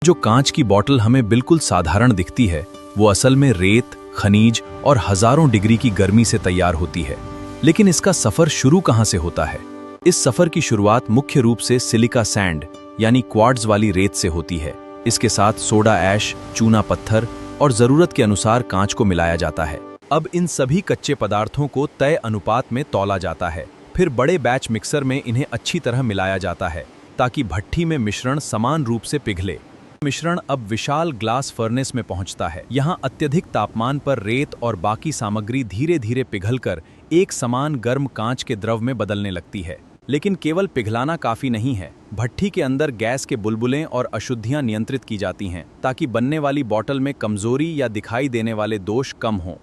जो कांच की बोतल हमें बिल्कुल साधारण दिखती है, वो असल में रेत, खनिज और हजारों डिग्री की गर्मी से तैयार होती है। लेकिन इसका सफर शुरू कहां से होता है? इस सफर की शुरुआत मुख्य रूप से सिलिका सैंड यानी क्वार्ट्ज वाली रेत से होती है। इसके साथ सोडा ऐश, चूना पत्थर और जरूरत के अनुसार कांच को मिलाया जाता है। अब इन सभी कच्चे पदार्थों को तय अनुपात में तौला जाता है। फिर बड़े बैच मिक्सर में इन्हें अच्छी तरह मिलाया जाता है ताकि भट्ठी में मिश्रण समान रूप से पिघले। मिश्रण अब विशाल ग्लास फर्नेस में पहुंचता है। यहाँ अत्यधिक तापमान पर रेत और बाकी सामग्री धीरे धीरे पिघलकर एक समान गर्म कांच के द्रव में बदलने लगती है। लेकिन केवल पिघलाना काफी नहीं है। भट्ठी के अंदर गैस के बुलबुलें और अशुद्धियां नियंत्रित की जाती हैं ताकि बनने वाली बोतल में कमजोरी या दिखाई देने वाले दोष कम हों।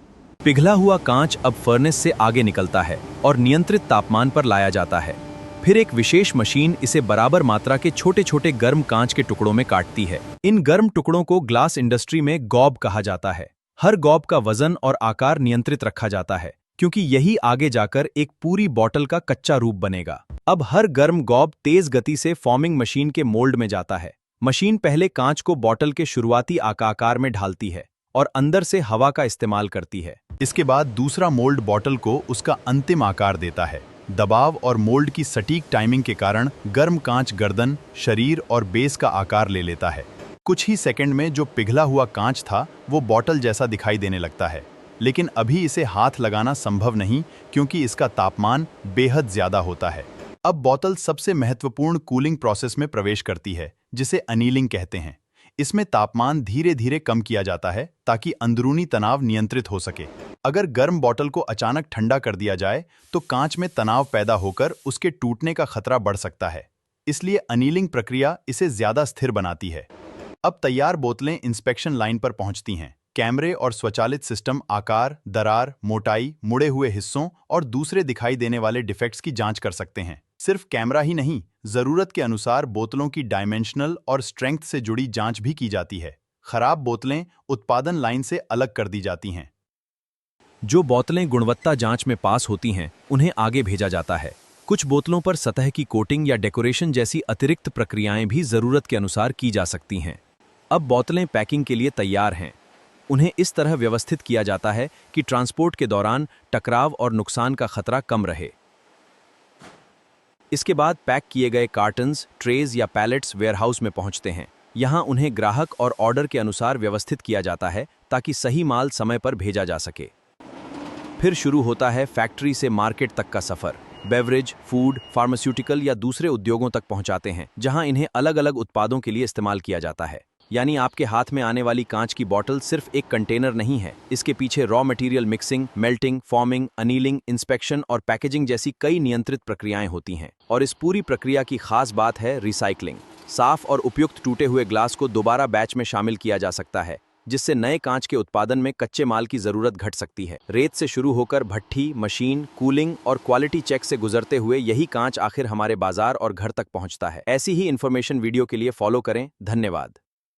पिघला हुआ कांच अब फर्नेस से आगे निकलता है और नियंत्रित तापमान पर लाया जाता है। फिर एक विशेष मशीन इसे बराबर मात्रा के छोटे छोटे गर्म कांच के टुकड़ों में काटती है। इन गर्म टुकड़ों को ग्लास इंडस्ट्री में गॉब कहा जाता है। हर गॉब का वजन और आकार नियंत्रित रखा जाता है क्योंकि यही आगे जाकर एक पूरी बोतल का कच्चा रूप बनेगा। अब हर गर्म गॉब तेज गति से फॉर्मिंग मशीन के मोल्ड में जाता है। मशीन पहले कांच को बोतल के शुरुआती आकार में ढालती है और अंदर से हवा का इस्तेमाल करती है। इसके बाद दूसरा मोल्ड बोतल को उसका अंतिम आकार देता है। दबाव और मोल्ड की सटीक टाइमिंग के कारण गर्म कांच गर्दन, शरीर और बेस का आकार ले लेता है। कुछ ही सेकंड में जो पिघला हुआ कांच था वो बोतल जैसा दिखाई देने लगता है। लेकिन अभी इसे हाथ लगाना संभव नहीं क्योंकि इसका तापमान बेहद ज्यादा होता है। अब बोतल सबसे महत्वपूर्ण कूलिंग प्रोसेस में प्रवेश करती है जिसे अनीलिंग कहते हैं। इसमें तापमान धीरे धीरे कम किया जाता है ताकि अंदरूनी तनाव नियंत्रित हो सके। अगर गर्म बोतल को अचानक ठंडा कर दिया जाए तो कांच में तनाव पैदा होकर उसके टूटने का खतरा बढ़ सकता है। इसलिए अनीलिंग प्रक्रिया इसे ज्यादा स्थिर बनाती है। अब तैयार बोतलें इंस्पेक्शन लाइन पर पहुंचती हैं। कैमरे और स्वचालित सिस्टम आकार, दरार, मोटाई, मुड़े हुए हिस्सों और दूसरे दिखाई देने वाले डिफेक्ट्स की जांच कर सकते हैं। सिर्फ कैमरा ही नहीं, जरूरत के अनुसार बोतलों की डायमेंशनल और स्ट्रेंथ से जुड़ी जांच भी की जाती है। खराब बोतलें उत्पादन लाइन से अलग कर दी जाती हैं। जो बोतलें गुणवत्ता जांच में पास होती हैं, उन्हें आगे भेजा जाता है। कुछ बोतलों पर सतह की कोटिंग या डेकोरेशन जैसी अतिरिक्त प्रक्रियाएं भी जरूरत के अनुसार की जा सकती हैं। अब बोतलें पैकिंग के लिए तैयार हैं। उन्हें इस तरह व्यवस्थित किया जाता है कि ट्रांसपोर्ट के दौरान टकराव और नुकसान का खतरा कम रहे। इसके बाद पैक किए गए कार्टन्स, ट्रेज या पैलेट्स वेयरहाउस में पहुंचते हैं। यहाँ उन्हें ग्राहक और ऑर्डर के अनुसार व्यवस्थित किया जाता है ताकि सही माल समय पर भेजा जा सके। फिर शुरू होता है फैक्ट्री से मार्केट तक का सफर। बेवरेज, फूड, फार्मास्यूटिकल या दूसरे उद्योगों तक पहुंचाते हैं जहां इन्हें अलग अलग उत्पादों के लिए इस्तेमाल किया जाता है। यानी आपके हाथ में आने वाली कांच की बोतल सिर्फ एक कंटेनर नहीं है। इसके पीछे raw material mixing, melting, forming, annealing, inspection और पैकेजिंग जैसी कई नियंत्रित प्रक्रियाएं होती हैं। और इस पूरी प्रक्रिया की खास बात है रिसाइकलिंग। साफ और उपयुक्त टूटे हुए ग्लास को दोबारा बैच में शामिल किया जा सकता है जिससे नए कांच के उत्पादन में कच्चे माल की जरूरत घट सकती है। रेत से शुरू होकर भट्ठी, मशीन, कूलिंग और क्वालिटी चेक से गुजरते हुए यही कांच आखिर हमारे बाजार और घर तक पहुंचता है। ऐसी ही इन्फॉर्मेशन वीडियो के लिए फॉलो करें। धन्यवाद।